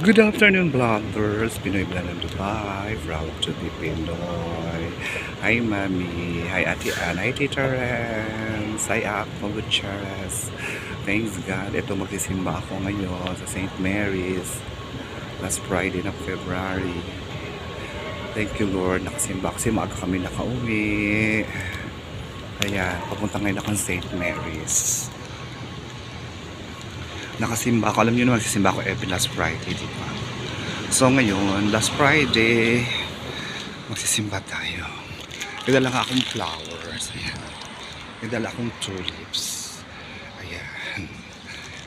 Good afternoon, vloggers. Pinoy Vlog ng Dubai. Proud to be Pinoy. Hi, Mami. Hi, Ate Ann. Hi, Tita Renz. Hi, Apple Gutierrez. Thanks God. Ito magsisimba ako ngayon sa St. Mary's. Last Friday ng February. Thank you, Lord. Nakasimba kasi maaga kami nakauwi. Kaya, papunta ngayon ako sa St. Mary's. Nakasimba ako. Alam nyo naman, nagsisimba ako every last Friday, di ba? So ngayon, last Friday, magsisimba tayo. May dala nga akong flowers. Ayan. May dala akong tulips. Ayan.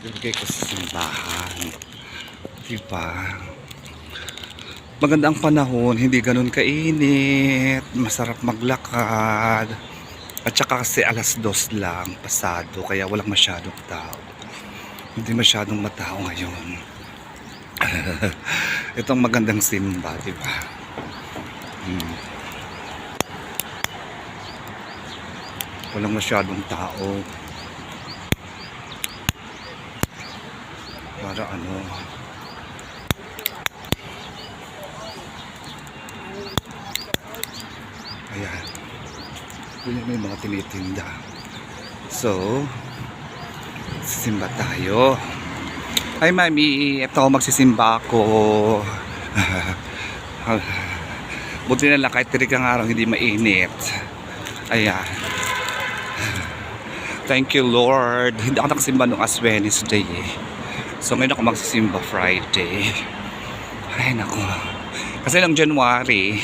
Ibigay ko sa simbahan. Di ba? Maganda ang panahon, hindi ganun kainit. Masarap maglakad. At saka kasi alas 2 lang pasado, kaya walang masyadong tao. Hindi masyadong matao ngayon. Itong magandang simba, di ba? Walang masyadong tao. Para ano? Ayan. May mga tinitinda. So, simba tayo. Hi, Mami. Ito, magsisimba ako. Buti na lang kahit tirigang araw hindi mainit. Ayan. Thank you, Lord. Hindi ako nakasimba nung as Wednesday. So, ngayon ako magsisimba Friday. Ay, naku. Kasi nung January,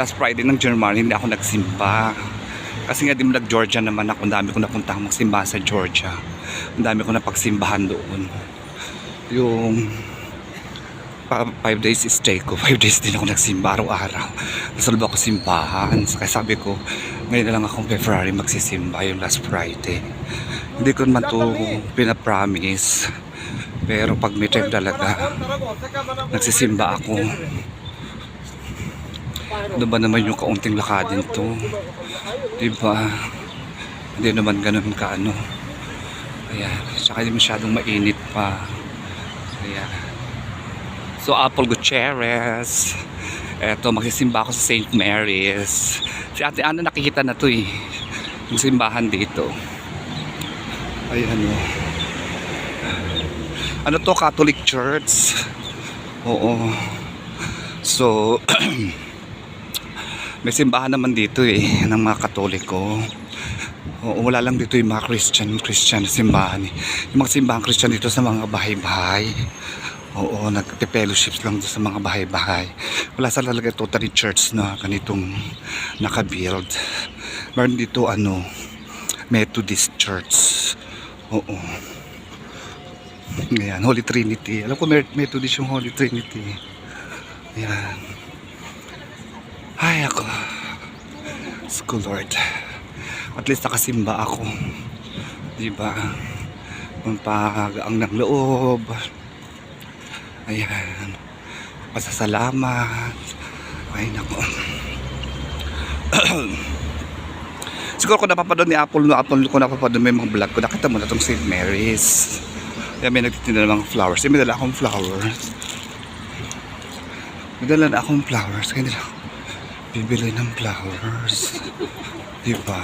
last Friday ng January, hindi ako nagsimba. Kasi nga di mo nag-Georgia naman ako. Ang dami ko napuntang magsimba sa Georgia. Ang dami ko napagsimbahan doon. Yung 5 days stay ko, 5 days din ako nagsimba araw-araw. Nasalba ko simbahan. Kaya sabi ko, ngayon na lang akong February magsisimba yung last Friday. Hindi ko naman to pinapromise. Pero pag may time talaga, nagsisimba ako. Ano ba naman yung kaunting lakadin to? Diba? Hindi naman ganun ka ano. Ayan. Saka hindi masyadong mainit pa. Ayan. So, Apple Gutierrez. Eto, magsisimba ako sa St. Mary's. Si Ate Ana nakikita na to eh. Yung simbahan dito. Ayan o. Ano to? Catholic Church. Oo. So, may simbahan naman dito eh, ng mga Katoliko. Oo, wala lang dito yung mga Christian simbahan. Yung mga simbahan Christian dito sa mga bahay-bahay. Oo, nagpe-fellowships lang dito sa mga bahay-bahay. Wala sa talaga totally church na ganitong nakabuild. Meron dito ano, Methodist Church. Oo. Ayan, Holy Trinity. Alam ko Methodist yung Holy Trinity. Ayan. Ay, ako. School Lord. At least nakasimba ako. Diba? Magpagaang ng loob. Ayan. Pasasalamat. Ay, nako. Siguro ko napapanood ni Apple. No, Apple ko napapanood may mga vlog ko. Nakita mo na itong St. Mary's. Kaya may nagtitinda ng mga flowers. May dala akong flowers. May dala na akong flowers. Kaya nila bibili ng flowers. Diba?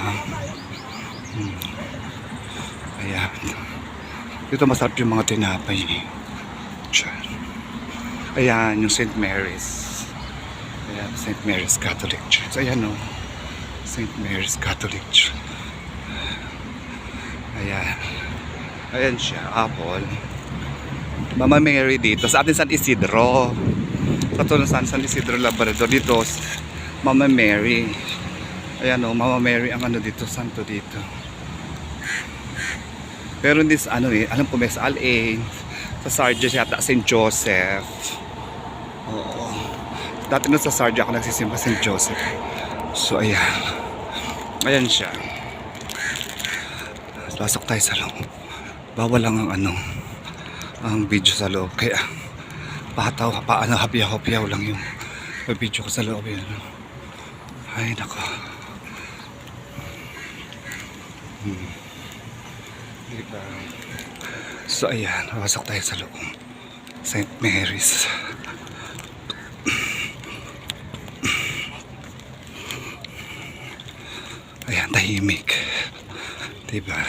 Ayan. Dito masarap yung mga tinapay. Diyan. Ayan, yung St. Mary's. Ayan, St. Mary's Catholic Church. Ayan o. St. Mary's Catholic Church. Ayan. Ayan siya, Apple. Mama Mary dito. Sa atin San Isidro. Sa ito San Isidro Labrador. Dito, Mama Mary. Ayan o, Mama Mary ang ano dito, santo dito. Pero this ano eh, alam ko may sa Alain, sa Sarja yata St. Joseph. Oo. Dati na sa Sarja ako nagsisimba St. Joseph. So ayan. Ayan siya. Pasok tayo sa loob. Bawal lang ang ano, ang video sa loob. Kaya paano hapiyaw lang yung video ko sa loob yun. Ay nako. Diba? So ayan, pasok tayo sa loob. St. Mary's. Ayan, tahimik. Diba?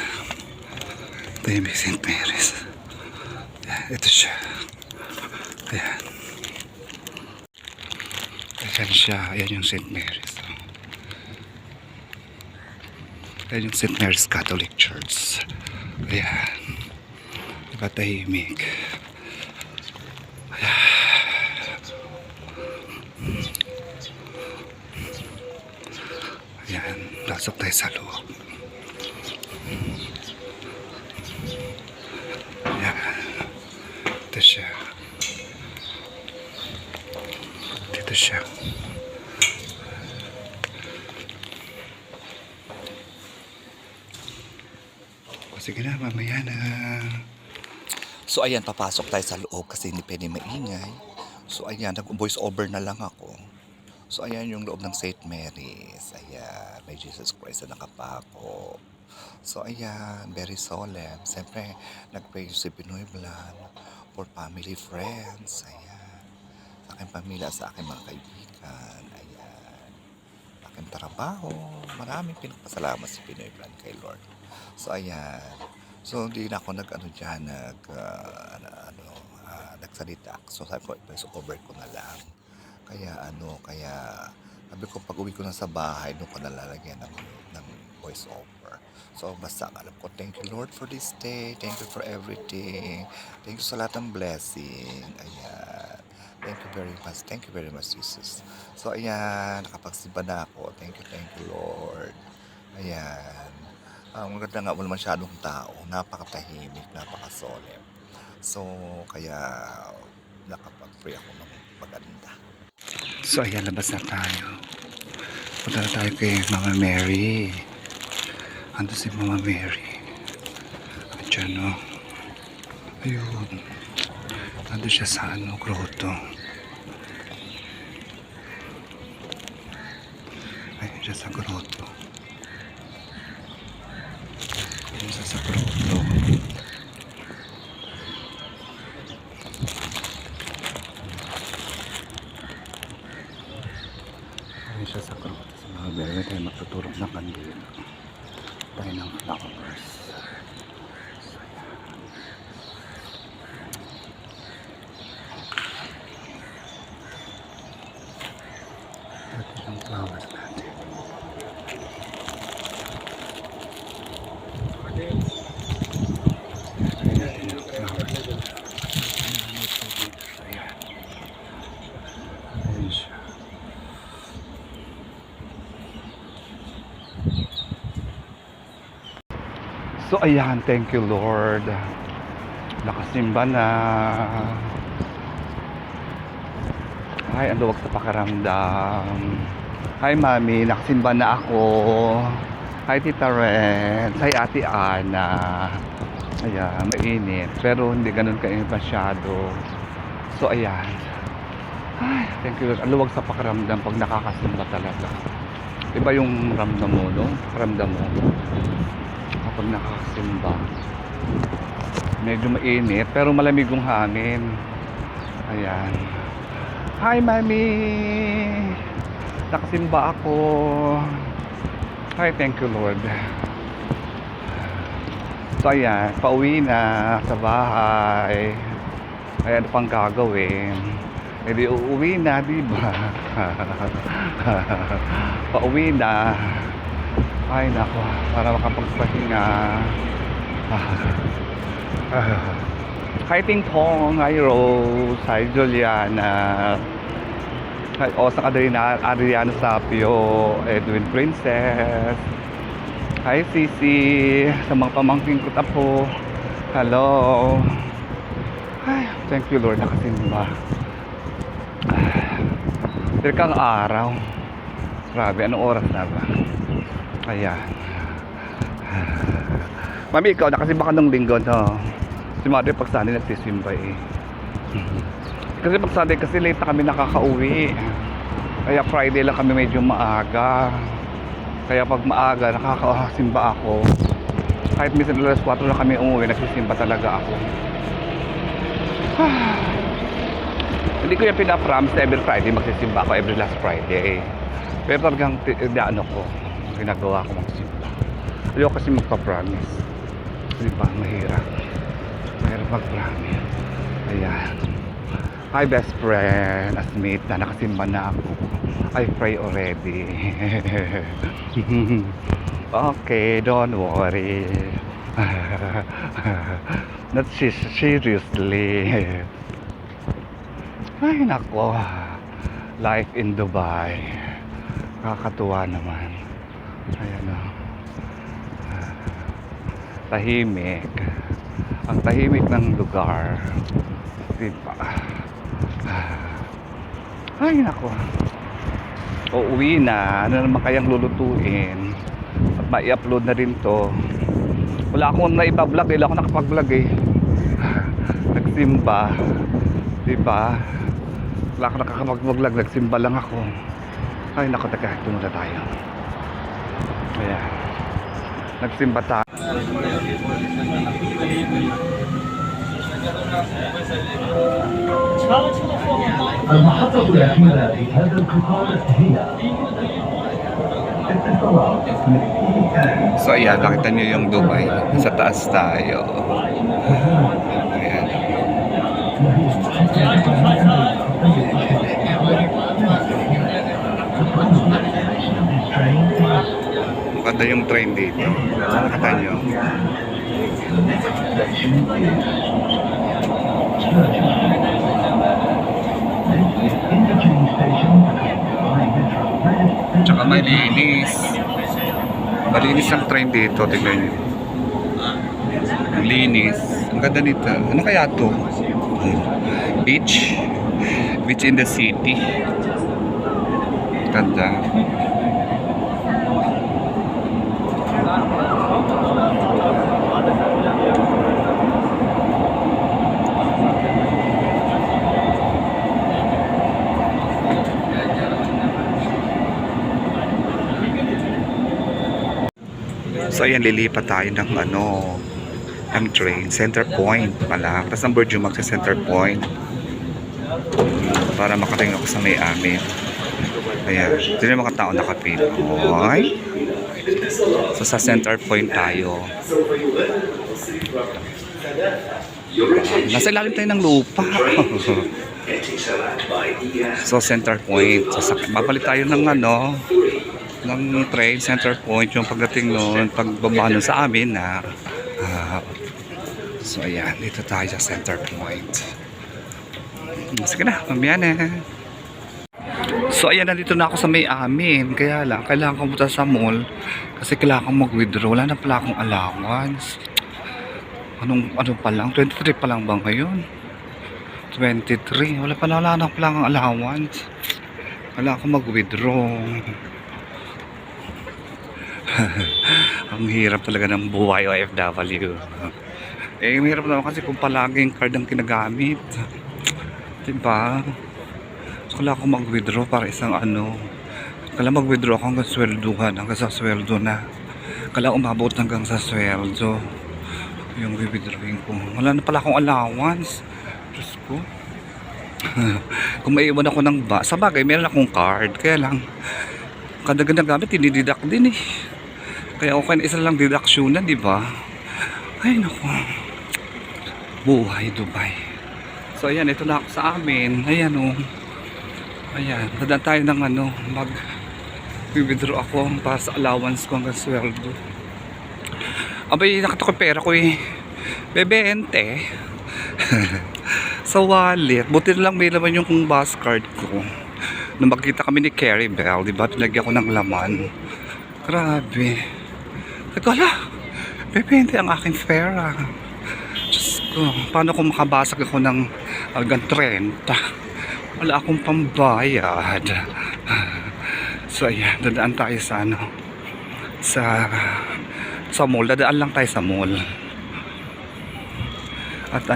Tahimik St. Mary's. Ayan, ito siya. Ayan. Ayan siya. Ayan yung St. Mary's. Ayan yung St. Mary's Catholic Church. Ayan. Diba tahimik? Ayan. Pasok tayo sa loob. Ayan. Ito siya. Dito siya. O sige na, mamaya na. So ayan, papasok tayo sa loob kasi hindi pwede maingay. So ayan, nag-voice over na lang ako. So ayan yung loob ng St. Mary's. Ayan, may Jesus Christ na nakapako. So ayan, very solemn. Siyempre, nag-pray si Pinoy Blan for family, friends. Ayan, sa aking pamilya, sa aking mga kaibigan. Ayan, aking trabaho. Maraming pinagpasalamat si Pinoy Blan kay Lord. So ayan. So hindi na ako nagsalita. So sabi ko, i-voice over ko na lang. Kaya sabi ko pag uwi ko na sa bahay, doon ko nalalagyan ng voice over. So basta alam ko, thank you Lord for this day. Thank you for everything. Thank you sa lahat ng blessing. Ayan. Thank you very much. Thank you very much, Jesus. So ayan, nakapagsimba na ako. Thank you Lord. Ayan. Ang maganda nga, wala masyadong tao. Napakatahimik, napaka-solemn. So, kaya nakapag-pray ako ng maganda. So, ayan, labas na tayo. Punta na tayo kay Mama Mary. Ando si Mama Mary. Andiyan, no? Ayun. Ando siya sa grotto. Ayun siya sa grotto. Sa grotto. Ayun siya sa grotto. Sa mga bebe tayo magtuturog ng kandila. Tayo ng flowers. Ito yung flowers natin. So ayan, thank you Lord. Nakasimba na. Ay, ang luwag sa pakiramdam. Hi Mami, nakasimba na ako. Hi Tita Ren. Hi Ate Ana. Ayan, mainit. Pero hindi ganun kainit masyado. So ayan. Ay, thank you Lord. Ang luwag sa pakiramdam pag nakakasimba talaga. Iba yung ramdam mo, no? Ramdam mo. Kapag nakakasimba. Medyo mainit, pero malamig yung hangin. Ayan. Hi, Mami! Nakasimba ako. Hi, thank you, Lord. So, ayan. Pauwi na sa bahay. Ayan, pang gagawin. E di uuwi na, diba? Pauwi na. Ay, nako. Para makapagpahinga. Hi, Ting Tong. Hi, Rose. Hi, Juliana. Hi, sa Adriana Sapio. Edwin Princess. Hi, Sisi. Sa mga pamangking ko tapo. Hello. Ay, thank you, Lord. Nakasimba. Dirkang araw. Grabe, anong oras na ba? Ayan. Mami, ikaw, nakasimba ka ng linggo, no? Si Mother pag Sunday nagsisimba eh. Kasi pag Sunday, kasi late na kami nakakauwi. Kaya Friday lang kami medyo maaga. Kaya pag maaga, nakakasimba ako. Kahit minsan alas 4 na kami umuwi, nagsisimba talaga ako. Hindi ko yung pinapromise na every Friday magsisimba ako every last Friday. Pero talagang ano ko, ginagawa ko magsimba. Ayoko kasi magpa-promise. Di ba? Mahirap. Mahirap mag-promise. Ayan. Hi best friend, Asmit, na nakasimba na ako. I pray already. Okay, don't worry. Not seriously. Ay nako. Life in Dubai. Kakatuwa naman. Ayan o. Tahimik. Ang tahimik ng lugar. Diba? Ay nako. Uuwi na. Ano naman kayang lulutuin? At mai-upload na rin to. Wala akong naipa-vlog. Wala akong nakapag-vlog eh. Nagsimba. Diba? Wala akong nakakapag-vlog. Nagsimba lang ako. Ay nako, teka. Ito muna tayo. Ayan. Nagsimba tayo. المحطة الأخيرة في هذا القطار هي اتصالات من So ayan, nakita nyo yung Dubai. Sa taas tayo. Ayan. Maganda yung train dito. Nakita nyo. Tsaka malinis. Malinis ang train dito. Tignan nyo. Linis. Ang ganda nito. Ano kaya to? Beach. Beach in the city. Ganda. So ayan, lilipat tayo ng ng train, Center Point pala. Tapos ang Burjo mag sa Center Point para makatingin ako sa may amin. Ayan, ito yung mga tao nakapinoy. So sa Center Point tayo. Nasa ilalim tayo ng lupa. So Center Point. So, mapalit tayo ng ng train, Center Point, yung pagdating noon, pagbaba nun sa amin na so ayan, dito tayo sa Center Point. Sige na, mamaya na. So ayan, nandito na ako sa may amin, kaya lang, kailangan ko punta sa mall kasi kailangan kong mag-withdraw. Wala na pala akong allowance. Ano pa lang, 23 pa lang ba ngayon? 23, wala na pala akong allowance. Kailangan ko mag-withdraw. Ang hirap talaga ng buhay OFW. Eh, mahirap naman kasi kung palaging card ang kinagamit. Diba? So, kailangan ko mag-withdraw para isang kailangan mag-withdraw ako hanggang swelduhan, hanggang sa sweldo na. Kailangan umabot hanggang sa sweldo yung withdrawing ko. Wala na pala akong allowance. Diyos ko. Kung maiwan ako ng sa bagay, meron akong card. Kaya lang, kada ginagamit, dinididak din eh. Kaya okay na isa lang deduction na, di ba? Ay, naku. Buhay Dubai. So, ayan, ito na ako sa amin. Ayan, oh. Ayan, dadaan tayo ng withdraw ako para sa allowance ko hanggang sweldo. Abay, nakatok pera ko eh. Bebente. Sa wallet. Buti na lang may laman yung bus card ko. Nung magkita kami ni Carrie Bell, di ba? Pinagyan ko ng laman. Grabe. Nagkala, bebente ang aking pera. Diyos ko, paano kung makabasag ako ng hanggang 30? Wala akong pambayad. So, ayan, dadaan tayo sa sa mall. Dadaan lang tayo sa mall. At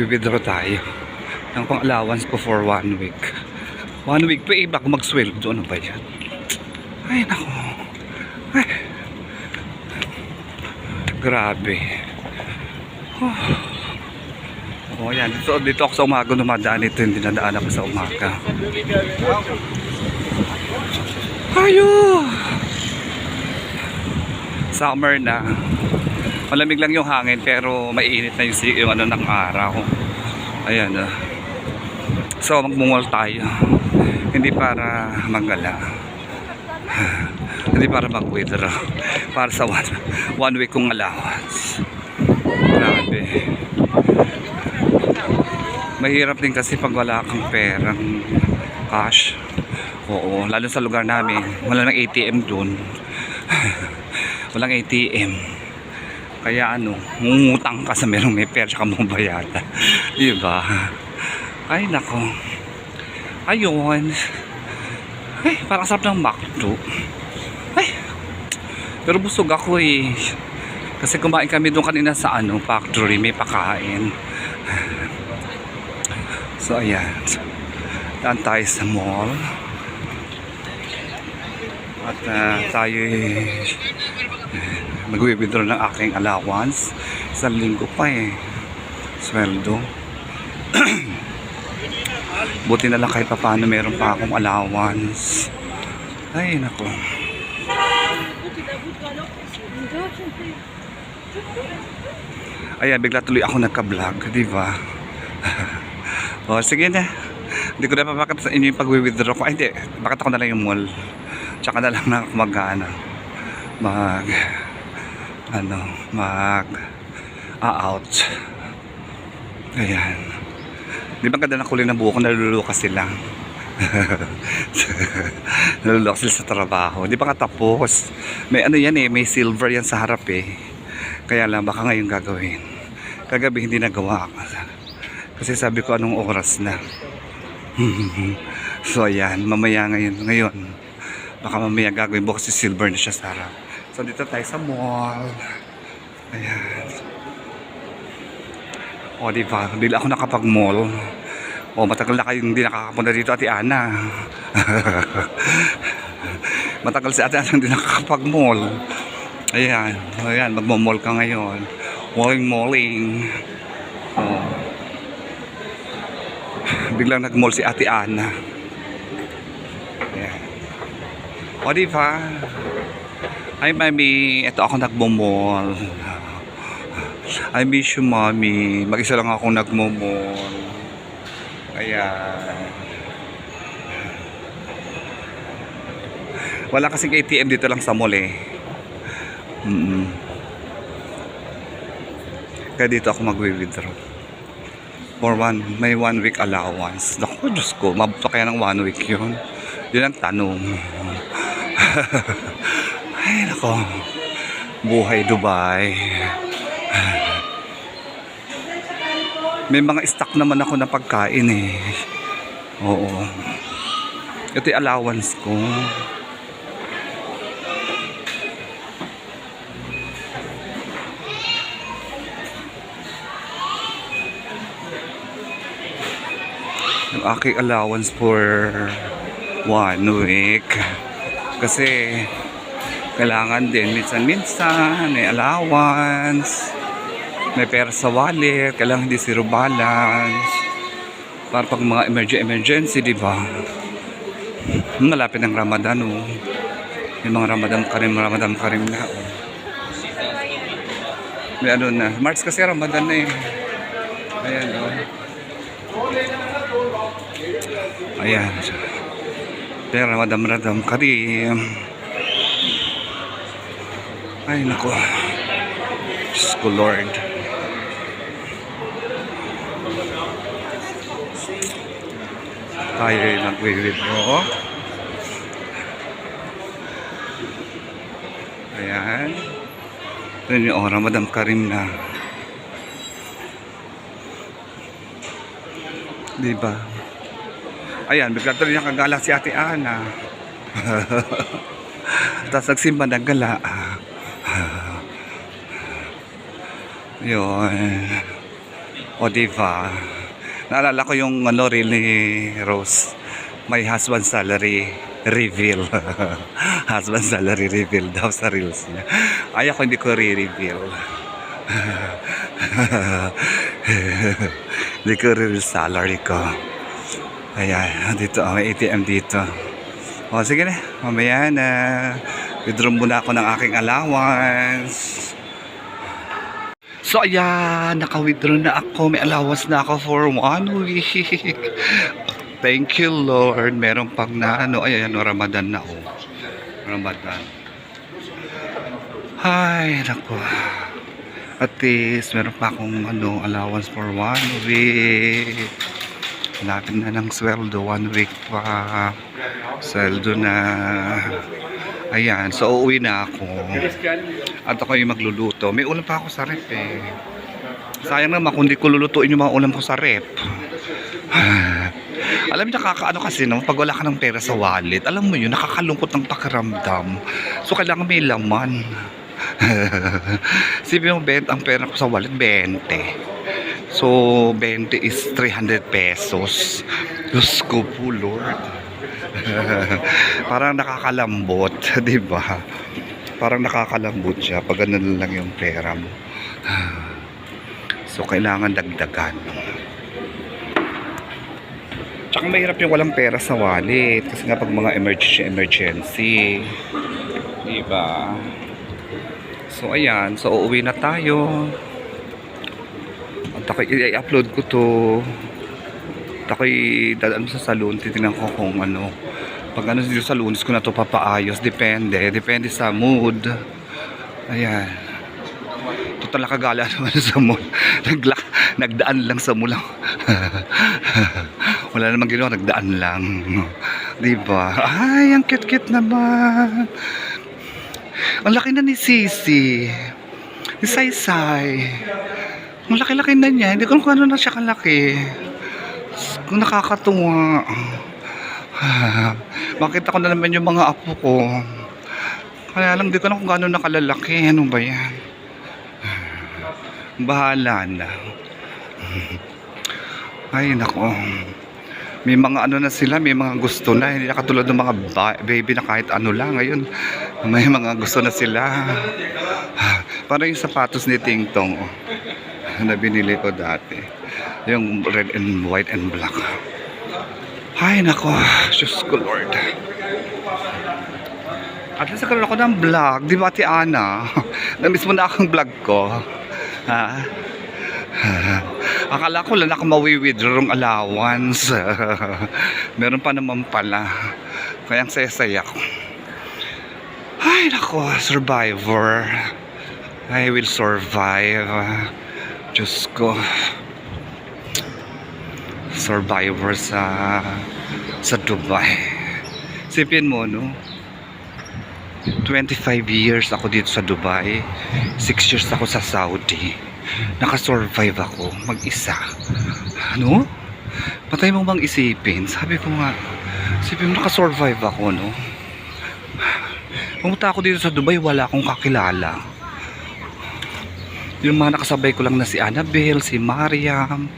withdraw tayo ng pang-allowance ko for 1 week. 1 week pa iba kung mag-sweldo. Ano ba yan? Ay, naku. Ay. Grabe. Oh. O yan, dito ako sa umaga dumadaan. Ito yung dinadaan ako sa umaga. Ayo! Summer na. Malamig lang yung hangin pero mainit na yung ano ng araw. Ayan. So magmumol tayo. Hindi para manggala. Hindi para mag-withdraw. Para sa one week kong allowance. Grabe. Mahirap din kasi pag wala kang perang cash. Oo, lalo sa lugar namin. Wala nang ATM doon. Walang ATM. Kaya ano, ngungutang ka sa merong may pera ka mong bayada. Diba? Ay, nako. Ayun. Ay, parang sarap ng McDo. Ay, pero busog ako eh. Kasi kumain kami doon kanina sa ano, factory, may pakain. So, ayan. Daan tayo sa mall. At tayo mag-withdraw ng aking allowance. Isang linggo pa eh. Sweldo. Buti na lang kahit pa paano meron pa akong allowance. Ay, nako. Ayan, bigla tuloy ako nagka-vlog, di ba? O, sige na. Hindi ko na papakita sa inyo yung pag-withdraw ko. Ay, hindi. Bakit ako na lang yung mall. Tsaka na lang na out. Ayan. Di ba ganda na kulay ng buhok ko, naluluka sila. Naluluka sila sa trabaho. Di ba katapos? May ano yan eh, may silver yan sa harap eh. Kaya lang, baka ngayon gagawin. Kagabi hindi nagawa. Kasi sabi ko anong oras na. So ayan, mamaya ngayon. Baka mamaya gagawin bukas si silver na siya sa harap. So dito tayo sa mall. Ayan. O diba, hindi ako nakapag-mall. O matagal na kayong hindi nakakapunta dito, Ate Ana. Matagal si Ate Ana hindi nakakapag-mall. Ayan, magmo-mall ka ngayon. Malling. O. Biglang nag-mall si Ate Ana. Ayan. O diba? Ay mami, ito ako nagmo-mall. I miss you, mommy. Mag-isa lang ako nagmo-mall. Ayan. Wala kasing ATM dito lang sa mall eh. Kaya dito ako mag-withdraw. May 1 week allowance. Naku, Diyos ko, mabuto kaya ng 1 week yun. Yun ang tanong. Ay, nako. Buhay Dubai. May mga stock naman ako na pagkain eh. Oo. Ito yung allowance ko. Yung aking allowance for 1 week. Kasi kailangan din minsan may allowance. May pera sa wallet, kailangan hindi zero balance. Para pag mga emergency, di ba? Malapit ng Ramadan, oh. Yung mga Ramadan Karim na, oh. May ano na. March kasi Ramadan na eh. Ayan, oh. Ayan. Pero Ramadan Karim. Ay, naku. Diyos ko, Lord. Tayo ay mag-withdraw. Ayan. Ito yung Ramadan Karim na. Diba? Ayan, bigla tuloy nakagala si Ate Ana. Tapos nagsimba ng gala. Yun. O diba? Naalala ko yung ano reel ni Rose. My husband salary reveal. Husband salary reveal daw sa reels niya. Ay ako hindi ko re-reveal. Hindi ko real salary ko. Ayan, dito, may ATM dito. O, sige na, mamaya na. Withdraw muna ako ng aking allowance. So, ayan, naka-withdraw na ako. May allowance na ako for 1 week. Thank you, Lord. Meron pang na, ayan, Ramadan na, Ramadan. Ay, naku. At least, meron pa akong allowance for 1 week. Lapit na ng sweldo, 1 week pa. Sweldo na. Ayan, so uuwi na ako. At ako yung magluluto. May ulam pa ako sa rep eh. Sayang naman kung di ko lulutuin yung mga ulam ko sa rep. Alam niyo, nakakaano kasi pag wala ka ng pera sa wallet, alam mo yun, nakakalungkot ng pakiramdam. So kailangan may laman. Sabi mo, ang pera ko sa wallet, 20. So, 20 is 300 pesos. Diyos ko po, Lord. Parang nakakalambot, di ba? Parang nakakalambot siya pag ganun lang yung pera mo. So, kailangan dagdagan. Tsaka mahirap yung walang pera sa wallet. Kasi nga pag mga emergency. Di ba? So, ayan. So, uuwi na tayo. At ako i-upload ko to. At ako dadaan sa salon. Titignan ko kung pag dito sa lunes ko na to papaayos. Depende sa mood. Ayan. Total nakagala naman sa mood. Nagdaan lang sa mula. Wala namang ginawa, nagdaan lang. Diba? Ay, ang cute-cute naman. Ang laki na ni Sisi. Ni Saysay. Ang laki-laki na niya. Hindi ko kung ano na siya kalaki. Kung nakakatuwa. Makita ko na naman yung mga apo ko. Kaya lang, di ko na kung gano'n nakalalaki. Ano ba yan? Bahala na. Ay, nako. May mga na sila, may mga gusto na. Hindi na katulad ng mga baby na kahit ano lang. Ngayon, may mga gusto na sila. Parang yung sapatos ni Ting Tong na binili ko dati. Yung red and white and black. Ay, nako. Diyos ko, Lord. At least nagkaroon ako ng vlog. Di ba, Ate Ana? Na-miss mo na akong vlog ko. Ha? Akala ko lang ako mawi-withdraw ng allowance. Meron pa naman pala. Kaya ang saya-saya ko. Ay, nako, survivor. I will survive. Diyos ko. Survivor sa Dubai. Sipin mo, 25 years ako dito sa Dubai. 6 years ako sa Saudi. Nakasurvive ako mag-isa. Ano? Patay mo bang isipin? Sabi ko nga, isipin mo nakasurvive ako, Pumunta ako dito sa Dubai, wala akong kakilala. Yung mga nakasabay ko lang na si Annabelle, si Mariam,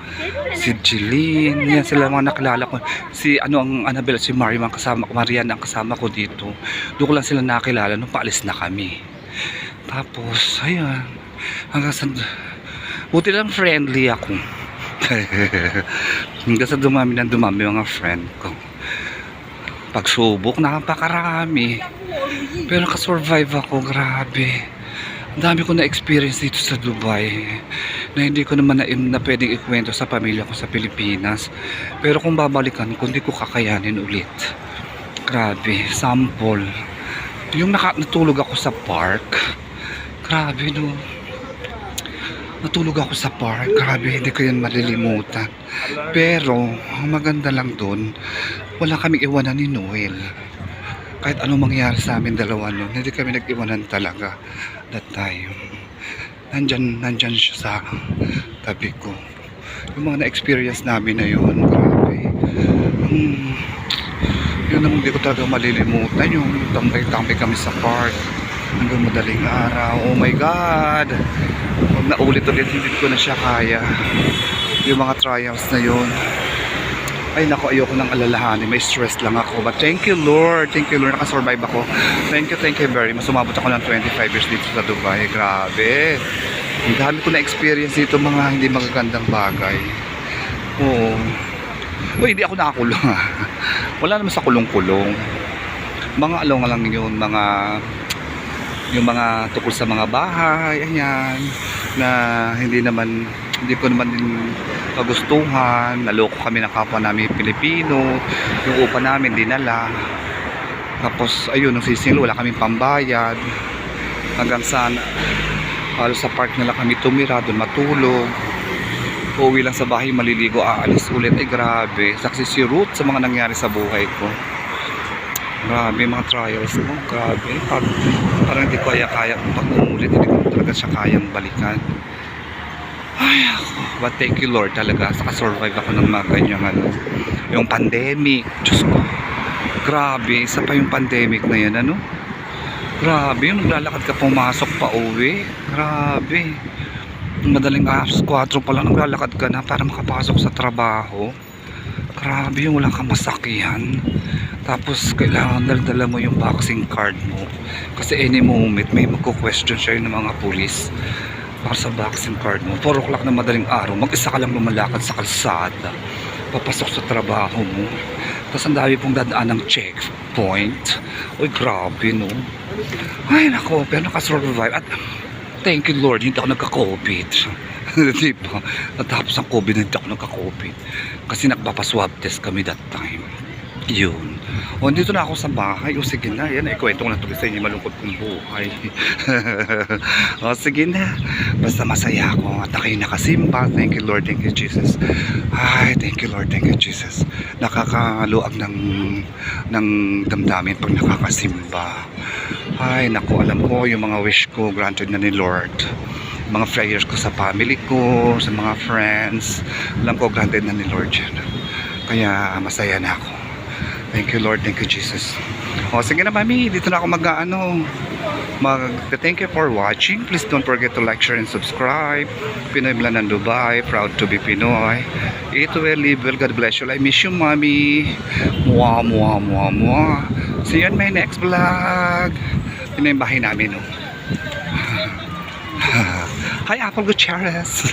si Jeline, yan sila mga nakilala ko. Si ang Annabelle, si Mariam ang kasama ko, Marian ang kasama ko dito. Doon ko lang sila nakilala nung paalis na kami. Tapos, ayan, hanggang sa buti lang friendly ako. Hanggang sa dumami mga friend ko. Pagsubok, napakarami. Pero nakasurvive ako, grabe. Ang dami ko na-experience dito sa Dubai na hindi ko naman na pwedeng ikwento sa pamilya ko sa Pilipinas. Pero kung babalikan ko, hindi ko kakayanin ulit. Grabe, sample. Yung natulog ako sa park. Grabe, natulog ako sa park. Grabe, hindi ko yan malilimutan. Pero, ang maganda lang doon, wala kaming iwanan ni Noel. Kahit anong mangyari sa amin dalawa noon, hindi kami nag-iwanan talaga that time. Nandyan siya sa tabi ko. Yung mga na-experience namin na yun, grabe. Yun ang hindi ko talaga malilimutan. Yung tambay-tambay kami sa park hanggang madaling araw. Oh my God! Pag naulit-ulit, hindi ko na siya kaya. Yung mga trials na yun. Ay nako, ayoko nang alalahanin, may stress lang ako. But thank you Lord, nakasurvive ako. Thank you very much. Sumabot ako ng 25 years dito sa Dubai. Grabe. Ang dami ko na experience dito, mga hindi magagandang bagay. Oo. Uy, hindi ako nakakulong ha. Wala naman sa kulong-kulong. Mga ano nga lang yun, yung mga tukol sa mga bahay, ayan, na hindi ko naman din kagustuhan. Naloko kami ng kapwa namin Pilipino, yung upa namin dinala. Tapos ayun, nung sisinglo, wala kaming pambayad. Hanggang sa halos sa park na lang kami tumira, doon matulog. Uuwi lang sa bahay, maliligo, aalis ulit. Ay grabe, saksi si Ruth sa mga nangyari sa buhay ko. Grabe mga trials ko, grabe. Parang hindi ko kaya pag umulit, hindi ko talaga siya kayang balikan. Ay ako, but thank you Lord talaga, saka-survive ako ng mga ganyang ano, yung pandemic. Diyos ko, grabe, isa pa yung pandemic na yan, ano? Grabe, yung naglalakad ka pumasok pa uwi, grabe. Madaling alas 4 pa lang naglalakad ka na para makapasok sa trabaho. Grabe, yung wala kang masakyan. Tapos kailangan dala mo yung vaccine card mo. Kasi any moment may magko-question siya ng mga pulis para sa vaccine card mo. 4 o'clock na madaling araw, mag-isa ka lang lumalakad sa kalsada, papasok sa trabaho mo. Tapos ang dami pong dadaan ng checkpoint. Uy, grabe no. Ay nako, pero nakasurvive. At thank you Lord, hindi ako nagka-COVID. Diba? Natapos ang COVID, hindi ako nagka-COVID. Kasi nagpapaswab test kami that time. Yun. O, dito na ako sa bahay. O, sige na. Yan, ikwento ko na ito sa inyo. Malungkot kong buhay. O, sige na. Basta masaya ako. At ako'y nakasimba. Thank you, Lord. Thank you, Jesus. Ay, thank you, Lord. Thank you, Jesus. Nakakaluag ng damdamin pag nakakasimba. Ay, naku, alam ko yung mga wish ko granted na ni Lord. Mga prayers ko sa family ko, sa mga friends. Alam ko granted na ni Lord yan. Kaya masaya na ako. Thank you Lord, thank you Jesus. O sige na mami, dito na ako thank you for watching. Please don't forget to like, share, and subscribe. Pinoy Vlog ng Dubai, proud to be Pinoy. Eat well, live well, God bless you. I miss you mami. Mwah, mwah, mwah, mwah. See you on my next vlog. Yun na yung bahay namin, no? Hi Apple Gutierrez.